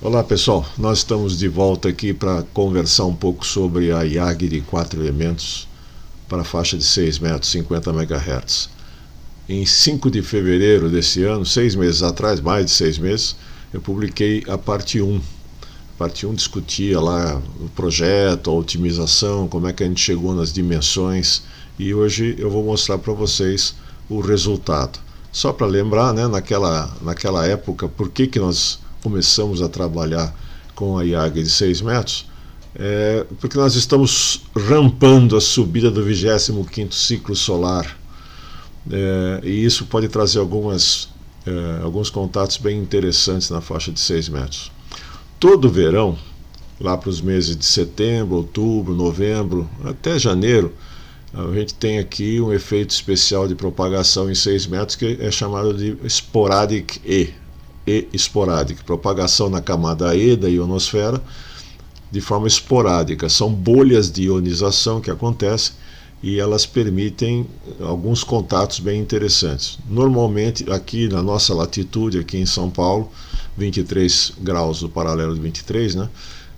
Olá pessoal, nós estamos de volta aqui para conversar um pouco sobre a IAG de 4 elementos para a faixa de 6 metros, 50 MHz. Em 5 de fevereiro desse ano, 6 meses atrás, mais de 6 meses, eu publiquei a parte 1. A parte 1 discutia lá o projeto, a otimização, como é que a gente chegou nas dimensões, e hoje eu vou mostrar para vocês o resultado. Só para lembrar, né, naquela época, por que nós começamos a trabalhar com a IAG de 6 metros, porque nós estamos rampando a subida do 25º ciclo solar, e isso pode trazer alguns contatos bem interessantes na faixa de 6 metros. Todo verão, lá para os meses de setembro, outubro, novembro, até janeiro, a gente tem aqui um efeito especial de propagação em 6 metros que é chamado de Sporadic E esporádica, propagação na camada E da ionosfera de forma esporádica. São bolhas de ionização que acontecem e elas permitem alguns contatos bem interessantes. Normalmente aqui na nossa latitude, aqui em São Paulo, 23 graus do paralelo de 23, né?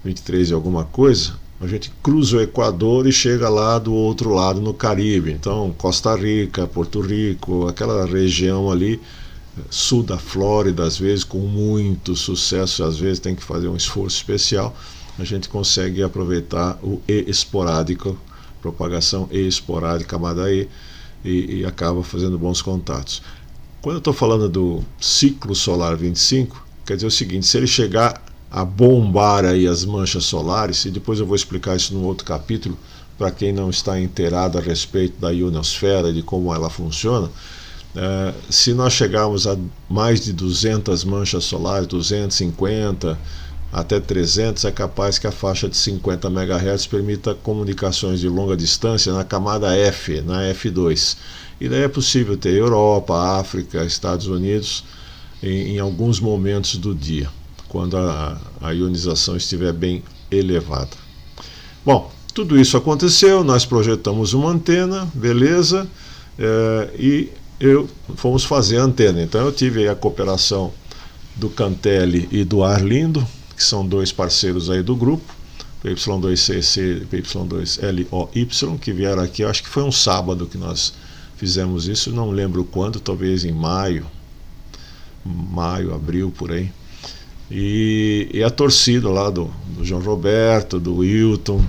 23 e alguma coisa, a gente cruza o Equador e chega lá do outro lado no Caribe. Então Costa Rica, Porto Rico, aquela região ali, sul da Flórida, às vezes com muito sucesso, às vezes tem que fazer um esforço especial, a gente consegue aproveitar o E esporádico, propagação E esporádica, camada e acaba fazendo bons contatos. Quando eu estou falando do ciclo solar 25, quer dizer o seguinte: se ele chegar a bombar aí as manchas solares, e depois eu vou explicar isso num outro capítulo, para quem não está inteirado a respeito da ionosfera e de como ela funciona, se nós chegarmos a mais de 200 manchas solares, 250 até 300, é capaz que a faixa de 50 MHz permita comunicações de longa distância na camada F, na F2. E daí é possível ter Europa, África, Estados Unidos em alguns momentos do dia, quando a ionização estiver bem elevada. Bom, tudo isso aconteceu, nós projetamos uma antena, beleza, e fomos fazer a antena. Então eu tive a cooperação do Cantelli e do Arlindo, que são dois parceiros aí do grupo, PY2CC e PY2LOY, que vieram aqui. Eu acho que foi um sábado que nós fizemos isso, não lembro quando, talvez em maio, abril, por aí. E a torcida lá do João Roberto, do Wilton,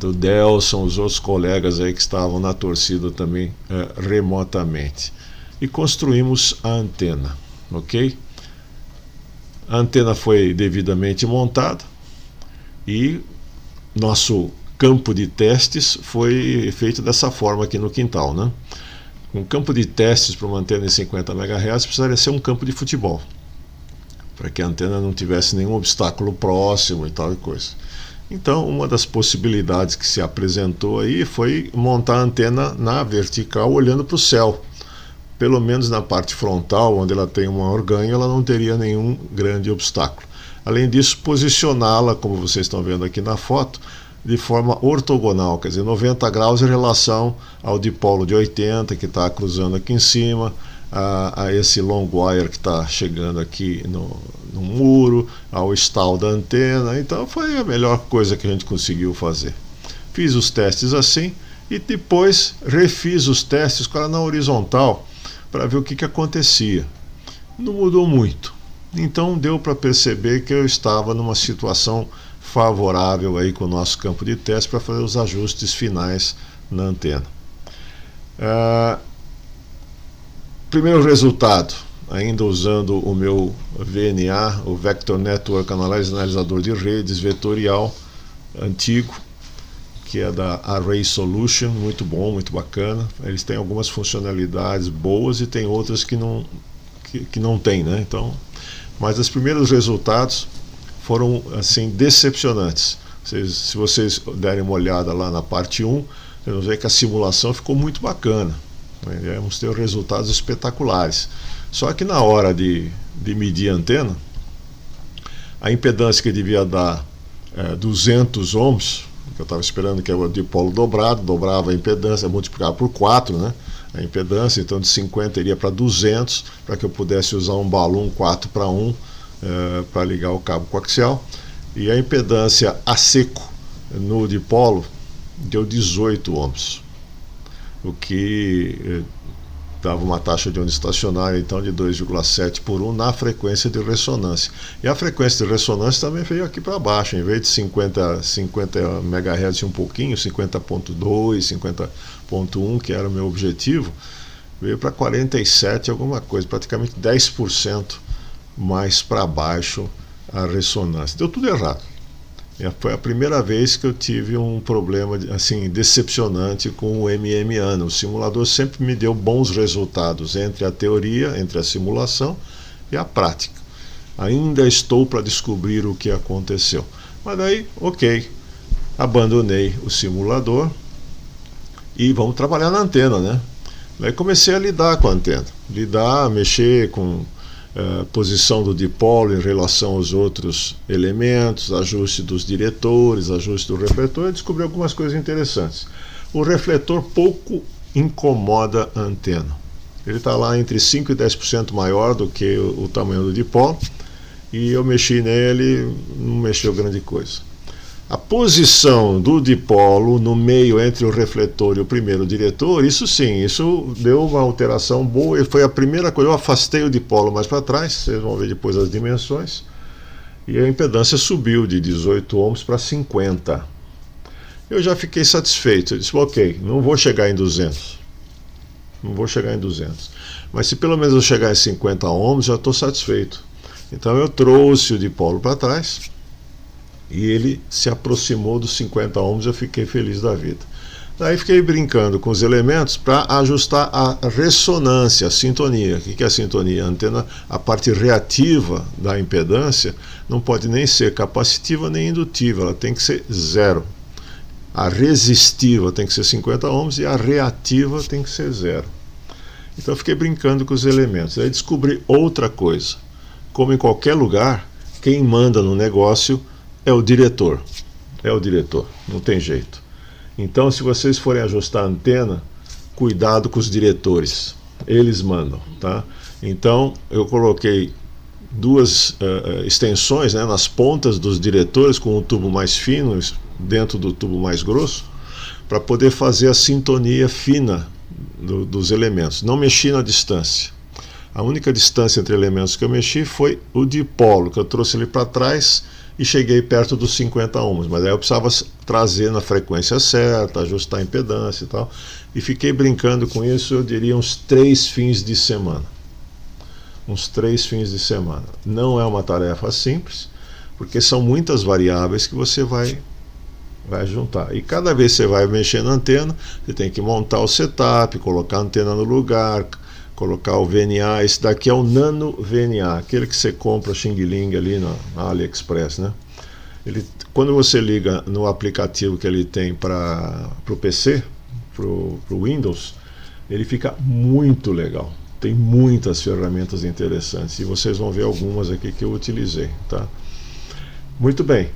do Delson, os outros colegas aí que estavam na torcida também remotamente, e construímos a antena, ok? A antena foi devidamente montada e nosso campo de testes foi feito dessa forma aqui no quintal, né? Um campo de testes para uma antena de 50 MHz precisaria ser um campo de futebol, para que a antena não tivesse nenhum obstáculo próximo e tal e coisa. Então, uma das possibilidades que se apresentou aí foi montar a antena na vertical, olhando para o céu. Pelo menos na parte frontal, onde ela tem um maior ganho, ela não teria nenhum grande obstáculo. Além disso, posicioná-la, como vocês estão vendo aqui na foto, de forma ortogonal, quer dizer, 90 graus em relação ao dipolo de 80, que está cruzando aqui em cima, a esse long wire que está chegando aqui no muro, ao stall da antena. Então foi a melhor coisa que a gente conseguiu fazer. Fiz os testes assim e depois refiz os testes com ela na horizontal para ver o que acontecia. Não mudou muito. Então deu para perceber que eu estava numa situação favorável aí com o nosso campo de teste para fazer os ajustes finais na antena. Primeiro resultado, ainda usando o meu VNA, o Vector Network Analyzer, analisador de redes vetorial antigo, que é da Array Solution, muito bom, muito bacana. Eles têm algumas funcionalidades boas e tem outras que não tem, né? Então, mas os primeiros resultados foram assim decepcionantes. Se vocês derem uma olhada lá na parte 1, vocês vão ver que a simulação ficou muito bacana. Vamos ter resultados espetaculares. Só que na hora de medir a antena, a impedância que devia dar 200 ohms, que eu estava esperando que era o dipolo dobrado, dobrava a impedância, multiplicava por 4, né? A impedância, então de 50 iria para 200, para que eu pudesse usar um balão 4 para 1 para ligar o cabo coaxial, e a impedância a seco no dipolo deu 18 ohms, o que dava uma taxa de onda estacionária então de 2,7 por 1 na frequência de ressonância. E a frequência de ressonância também veio aqui para baixo, em vez de 50 MHz e um pouquinho, 50.2, 50.1, que era o meu objetivo, veio para 47 alguma coisa, praticamente 10% mais para baixo a ressonância. Deu tudo errado. Foi a primeira vez que eu tive um problema assim decepcionante com o MM-ANA. O simulador sempre me deu bons resultados entre a teoria, entre a simulação e a prática. Ainda estou para descobrir o que aconteceu. Mas daí, ok, abandonei o simulador e vamos trabalhar na antena, né? Daí comecei a lidar com a antena, mexer com posição do dipolo em relação aos outros elementos, ajuste dos diretores, ajuste do refletor, e descobri algumas coisas interessantes. O refletor pouco incomoda a antena. Ele está lá entre 5% e 10% maior do que o tamanho do dipolo, e eu mexi nele, não mexeu grande coisa. A posição do dipolo no meio entre o refletor e o primeiro diretor, isso sim, isso deu uma alteração boa, e foi a primeira coisa. Eu afastei o dipolo mais para trás, vocês vão ver depois as dimensões, e a impedância subiu de 18 ohms para 50. Eu já fiquei satisfeito, eu disse, ok, não vou chegar em 200, mas se pelo menos eu chegar em 50 ohms, já estou satisfeito. Então eu trouxe o dipolo para trás, e ele se aproximou dos 50 ohms, eu fiquei feliz da vida. Daí fiquei brincando com os elementos para ajustar a ressonância, a sintonia. O que é a sintonia? A antena, a parte reativa da impedância não pode nem ser capacitiva nem indutiva, ela tem que ser zero. A resistiva tem que ser 50 ohms e a reativa tem que ser zero. Então eu fiquei brincando com os elementos. Aí descobri outra coisa. Como em qualquer lugar, quem manda no negócio é o diretor, não tem jeito. Então, se vocês forem ajustar a antena, cuidado com os diretores, eles mandam, tá? Então, eu coloquei duas extensões, né, nas pontas dos diretores, com um tubo mais fino dentro do tubo mais grosso, para poder fazer a sintonia fina dos elementos. Não mexi na distância. A única distância entre elementos que eu mexi foi o dipolo, que eu trouxe ele para trás e cheguei perto dos 50 ohms, mas aí eu precisava trazer na frequência certa, ajustar a impedância e tal, e fiquei brincando com isso, eu diria uns 3 fins de semana. Não é uma tarefa simples, porque são muitas variáveis que você vai juntar, e cada vez que você vai mexer na antena, você tem que montar o setup, colocar a antena no lugar, colocar o VNA. Esse daqui é o Nano VNA, aquele que você compra Xing Ling ali na AliExpress, né? Quando você liga no aplicativo que ele tem para o PC, para o Windows, ele fica muito legal. Tem muitas ferramentas interessantes e vocês vão ver algumas aqui que eu utilizei, tá? Muito bem.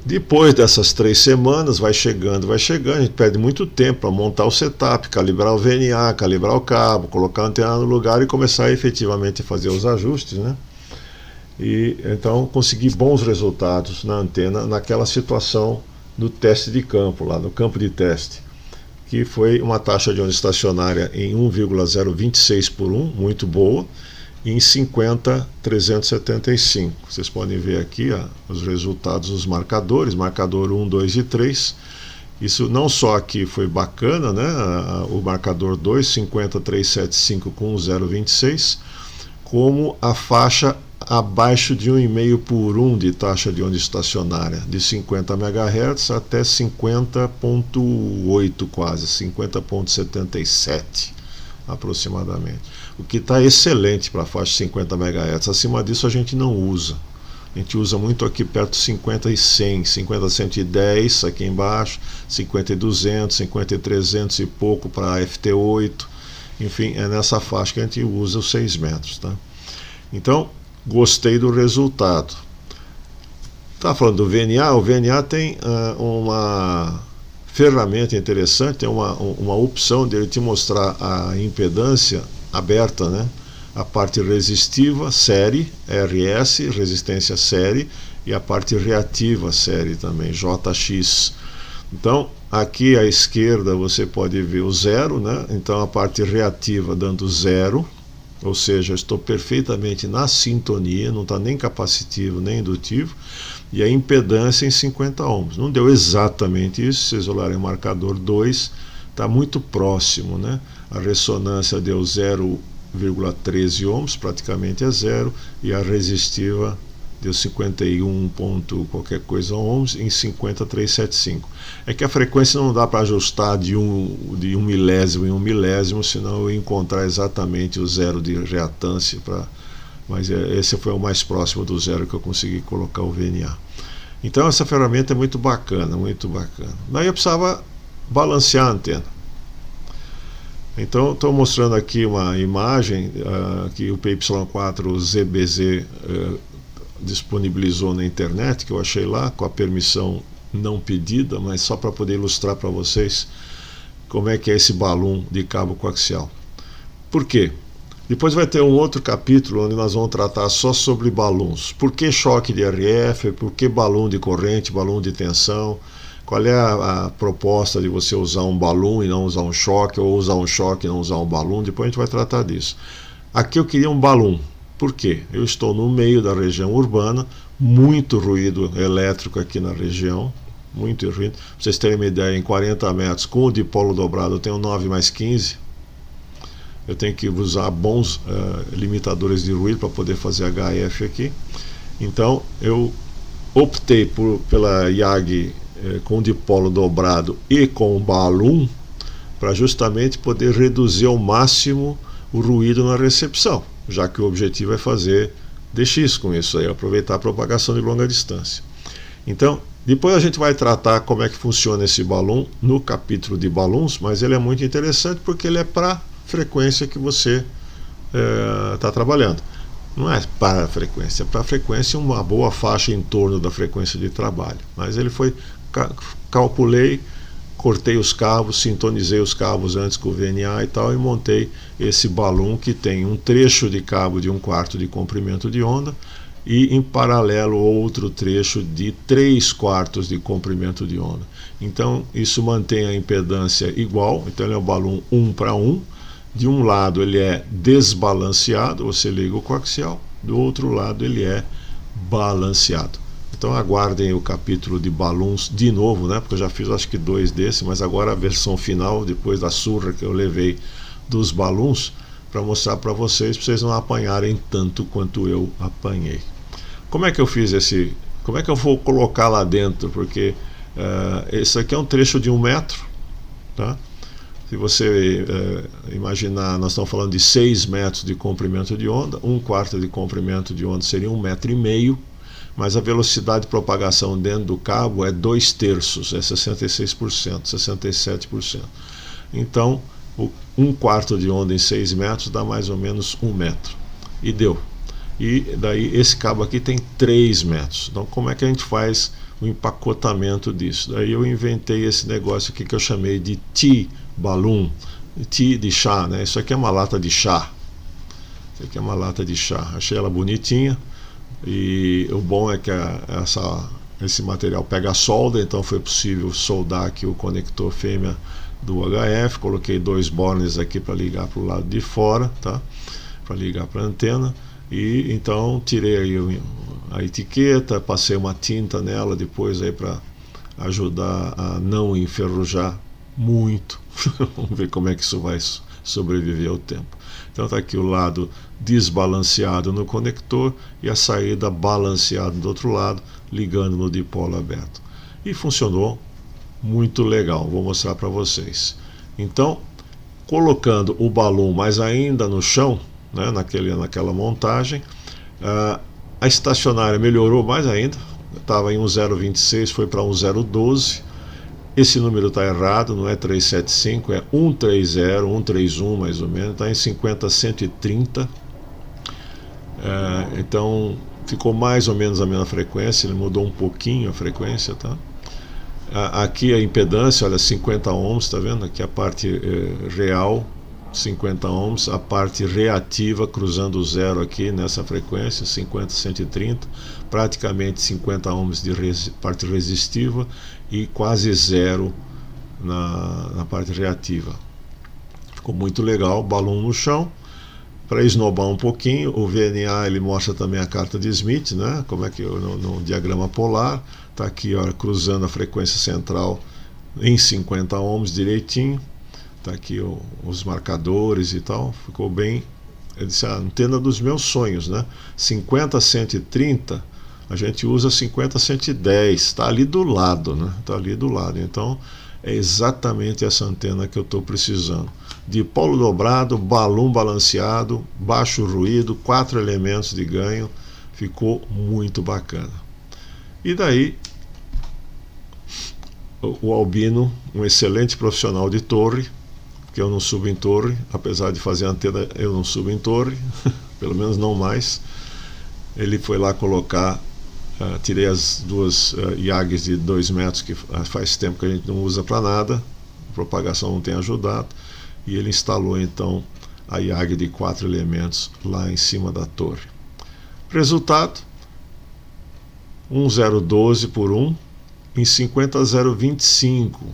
Depois dessas 3 semanas, vai chegando, a gente perde muito tempo para montar o setup, calibrar o VNA, calibrar o cabo, colocar a antena no lugar e começar efetivamente a fazer os ajustes, né? E então consegui bons resultados na antena naquela situação do teste de campo, lá no campo de teste, que foi uma taxa de onda estacionária em 1,026 por 1, muito boa, em 50,375. Vocês podem ver aqui os resultados dos marcadores, marcador 1, 2 e 3. Isso não só aqui foi bacana, né? O marcador 2, 50,375 com 0,26, como a faixa abaixo de 1,5 por 1 de taxa de onda estacionária, de 50 MHz até 50,8 quase, 50,77 aproximadamente. O que está excelente para a faixa de 50 MHz. Acima disso a gente não usa. A gente usa muito aqui perto de 50 e 100, 50 a 110 aqui embaixo, 50 e 200, 50 e 300 e pouco para FT8. Enfim, é nessa faixa que a gente usa os 6 metros, tá? Então, gostei do resultado. Tá falando do VNA? O VNA tem uma ferramenta interessante, tem uma opção de ele te mostrar a impedância aberta, né? a parte resistiva, série, RS, resistência série, e a parte reativa, série também, JX. Então, aqui à esquerda você pode ver o zero, né? Então a parte reativa dando zero, ou seja, estou perfeitamente na sintonia, não está nem capacitivo nem indutivo, e a impedância em 50 ohms. Não deu exatamente isso, se vocês olharem o marcador 2, está muito próximo, né? A ressonância deu 0,13 ohms, praticamente é zero, e a resistiva deu 51 ponto qualquer coisa ohms em 50,375. É que a frequência não dá para ajustar de um milésimo em um milésimo, senão eu ia encontrar exatamente o zero de reatância, mas esse foi o mais próximo do zero que eu consegui colocar o VNA. Então essa ferramenta é muito bacana, muito bacana. Daí eu precisava balancear a antena. Então estou mostrando aqui uma imagem que o PY4ZBZ disponibilizou na internet, que eu achei lá com a permissão não pedida, mas só para poder ilustrar para vocês como é que é esse balão de cabo coaxial. Por quê? Depois vai ter um outro capítulo onde nós vamos tratar só sobre balões. Por que choque de RF? Por que balão de corrente, balão de tensão? Qual é a proposta de você usar um balão e não usar um choque, ou usar um choque e não usar um balão? Depois a gente vai tratar disso. Aqui eu queria um balão. Por quê? Eu estou no meio da região urbana, muito ruído elétrico aqui na região, muito ruído. Para vocês terem uma ideia, em 40 metros, com o dipolo dobrado, eu tenho 9 mais 15. Eu tenho que usar bons limitadores de ruído para poder fazer HF aqui. Então, eu optei pela YAG com dipolo dobrado e com balão, para justamente poder reduzir ao máximo o ruído na recepção, já que o objetivo é fazer DX com isso aí, aproveitar a propagação de longa distância. Então, depois a gente vai tratar como é que funciona esse balão no capítulo de balões, mas ele é muito interessante porque ele é para frequência que você está trabalhando. Não é para a frequência, é para a frequência uma boa faixa em torno da frequência de trabalho. Mas ele foi, calculei, cortei os cabos, sintonizei os cabos antes com o VNA e tal, e montei esse balão que tem um trecho de cabo de 1/4 de comprimento de onda e em paralelo outro trecho de 3/4 de comprimento de onda. Então isso mantém a impedância igual, então ele é um balão 1 para 1. De um lado ele é desbalanceado, você liga o coaxial, do outro lado ele é balanceado. Então aguardem o capítulo de balões de novo, né? Porque eu já fiz acho que 2 desses, mas agora a versão final, depois da surra que eu levei dos balões, para mostrar para vocês não apanharem tanto quanto eu apanhei. Como é que eu fiz esse? Como é que eu vou colocar lá dentro? Porque esse aqui é um trecho de 1 metro, tá? Se você imaginar, nós estamos falando de 6 metros de comprimento de onda, 1/4 de comprimento de onda seria 1,5 metro, mas a velocidade de propagação dentro do cabo é 2/3, é 66%, 67%. Então, 1/4 de onda em 6 metros dá mais ou menos 1 metro. E deu. E daí esse cabo aqui tem 3 metros. Então, como é que a gente faz o empacotamento disso? Daí eu inventei esse negócio aqui que eu chamei de T-balloon. T de chá, né? Isso aqui é uma lata de chá. Isso aqui é uma lata de chá. Achei ela bonitinha. E o bom é que esse material pega solda, então foi possível soldar aqui o conector fêmea do HF. Coloquei 2 bornes aqui para ligar para o lado de fora, tá? Para ligar para a antena. E então tirei aí a etiqueta, passei uma tinta nela depois aí para ajudar a não enferrujar muito. Vamos ver como é que isso vai sobreviver ao tempo. Então está aqui o lado desbalanceado no conector e a saída balanceada do outro lado, ligando no dipolo aberto. E funcionou muito legal, vou mostrar para vocês. Então, colocando o balão mais ainda no chão, né, naquela montagem, a estacionária melhorou mais ainda, estava em 1,026, foi para 1,012. Esse número está errado, não é 375, é 130, 131 mais ou menos, está em 50,130. Então ficou mais ou menos a mesma frequência, ele mudou um pouquinho a frequência, tá? Aqui a impedância, olha, 50 ohms, tá vendo? Aqui a parte real, 50 ohms, a parte reativa cruzando o zero aqui nessa frequência, 50, 130, praticamente 50 ohms de parte resistiva e quase zero na parte reativa. Ficou muito legal, balão no chão. Para esnobar um pouquinho, o VNA ele mostra também a carta de Smith, né? Como é que no diagrama polar está aqui, ó, cruzando a frequência central em 50 ohms direitinho. Tá aqui os marcadores e tal, ficou bem. Eu disse, a antena dos meus sonhos, né? 50 130, a gente usa 50 110, está ali do lado, né? Está ali do lado. Então é exatamente essa antena que eu estou precisando. Dipolo dobrado, balão balanceado, baixo ruído, 4 elementos de ganho, ficou muito bacana. E daí o Albino, um excelente profissional de torre, que eu não subo em torre, apesar de fazer antena, eu não subo em torre, pelo menos não mais. Ele foi lá colocar, tirei as duas IAGs de 2 metros, que faz tempo que a gente não usa para nada, a propagação não tem ajudado, e ele instalou então a IAG de 4 elementos lá em cima da torre. Resultado, 1012 por 1 em 50025.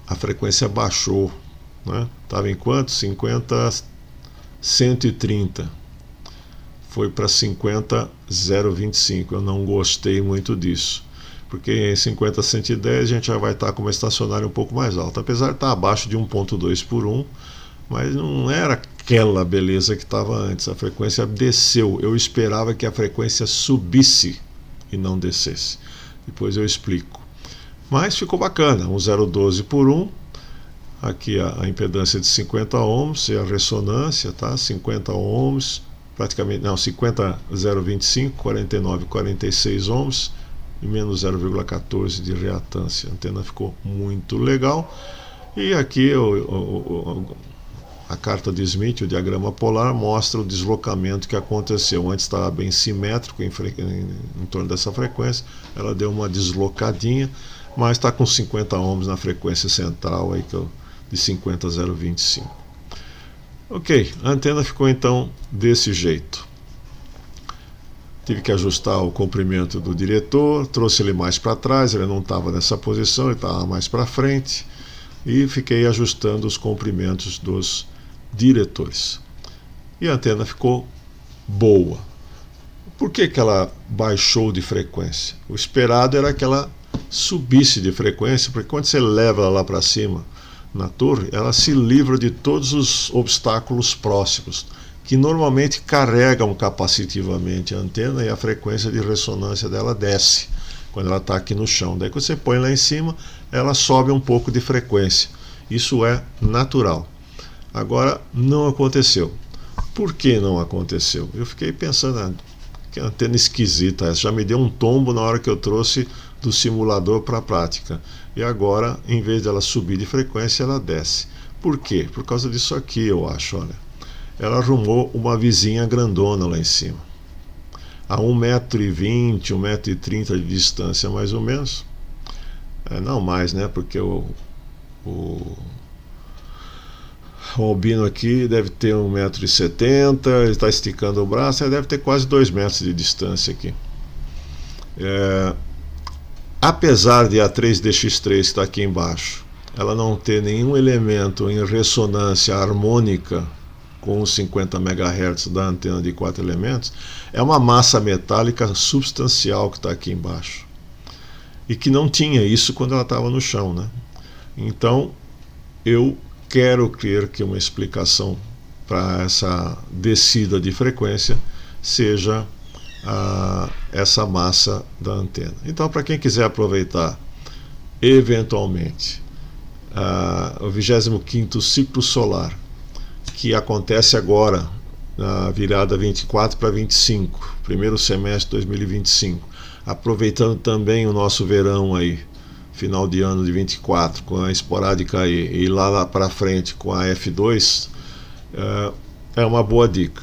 A frequência baixou, né? Estava em quanto? 50 130. Foi para 50,025. Eu não gostei muito disso, porque em 50 110 a gente já vai estar com uma estacionária um pouco mais alta, apesar de estar abaixo de 1.2 por 1, mas não era aquela beleza que estava antes. A frequência desceu. Eu esperava que a frequência subisse e não descesse. Depois eu explico. Mas ficou bacana, 1012 por 1. Aqui a impedância de 50 ohms e a ressonância, tá? 50 ohms, praticamente, não, 50,025, 49,46 ohms e menos 0,14 de reatância. A antena ficou muito legal. E aqui a carta de Smith, o diagrama polar, mostra o deslocamento que aconteceu. Antes estava bem simétrico em torno dessa frequência, ela deu uma deslocadinha, mas está com 50 ohms na frequência central aí, de 50,025. Ok, a antena ficou então desse jeito. Tive que ajustar o comprimento do diretor, trouxe ele mais para trás, ele não estava nessa posição, ele estava mais para frente, e fiquei ajustando os comprimentos dos diretores. E a antena ficou boa. Por que ela baixou de frequência? O esperado era que ela subisse de frequência, porque quando você leva ela lá para cima na torre, ela se livra de todos os obstáculos próximos, que normalmente carregam capacitivamente a antena, e a frequência de ressonância dela desce quando ela está aqui no chão. Daí quando você põe lá em cima, ela sobe um pouco de frequência. Isso é natural. Agora, não aconteceu. Por que não aconteceu? Eu fiquei pensando, que antena esquisita essa, já me deu um tombo na hora que eu trouxe do simulador para a prática. E agora, em vez dela subir de frequência, ela desce. Por quê? Por causa disso aqui, eu acho, olha. Ela arrumou uma vizinha grandona lá em cima. A 1,20 m, 1,30 m de distância, mais ou menos. Não mais, né? Porque o Albino aqui deve ter 1,70 m, ele está esticando o braço, ele deve ter quase 2 metros de distância aqui. Apesar de a 3DX3 que está aqui embaixo, ela não ter nenhum elemento em ressonância harmônica com os 50 MHz da antena de 4 elementos, é uma massa metálica substancial que está aqui embaixo. E que não tinha isso quando ela estava no chão, né? Então, eu quero crer que uma explicação para essa descida de frequência seja essa massa da antena. Então, para quem quiser aproveitar eventualmente o 25º ciclo solar, que acontece agora na virada 24 para 25, primeiro semestre de 2025, aproveitando também o nosso verão aí, final de ano de 24, com a esporádica e lá para frente com a F2, é uma boa dica.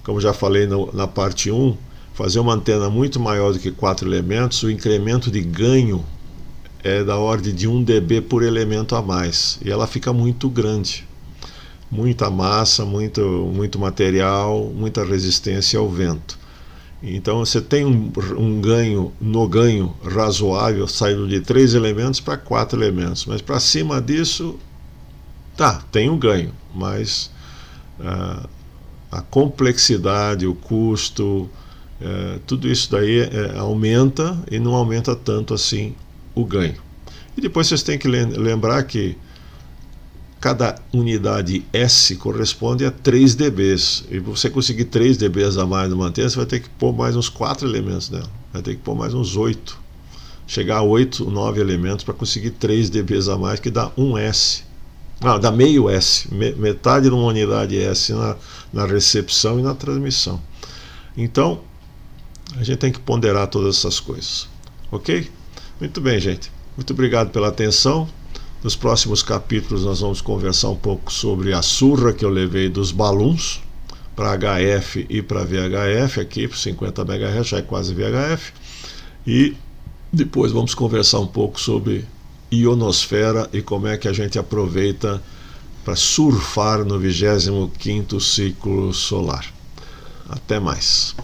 Como já falei na parte 1, fazer uma antena muito maior do que 4 elementos, o incremento de ganho é da ordem de 1 dB por elemento a mais, e ela fica muito grande. muita massa, muito material, muita resistência ao vento. Então você tem um ganho razoável, saindo de 3 elementos para 4 elementos, mas para cima disso, tem um ganho, mas a complexidade, o custo, tudo isso daí aumenta e não aumenta tanto assim o ganho. E depois vocês têm que lembrar que cada unidade S corresponde a 3 dBs. E para você conseguir 3 dBs a mais numa antena, você vai ter que pôr mais uns 4 elementos nela. Vai ter que pôr mais uns 8. Chegar a 8, 9 elementos para conseguir 3 dBs a mais, que dá 1 S. Não, dá meio S. Metade de uma unidade S na recepção e na transmissão. Então, a gente tem que ponderar todas essas coisas. Ok? Muito bem, gente. Muito obrigado pela atenção. Nos próximos capítulos nós vamos conversar um pouco sobre a surra que eu levei dos balões para HF e para VHF, aqui para 50 MHz, já é quase VHF. E depois vamos conversar um pouco sobre ionosfera e como é que a gente aproveita para surfar no 25º ciclo solar. Até mais.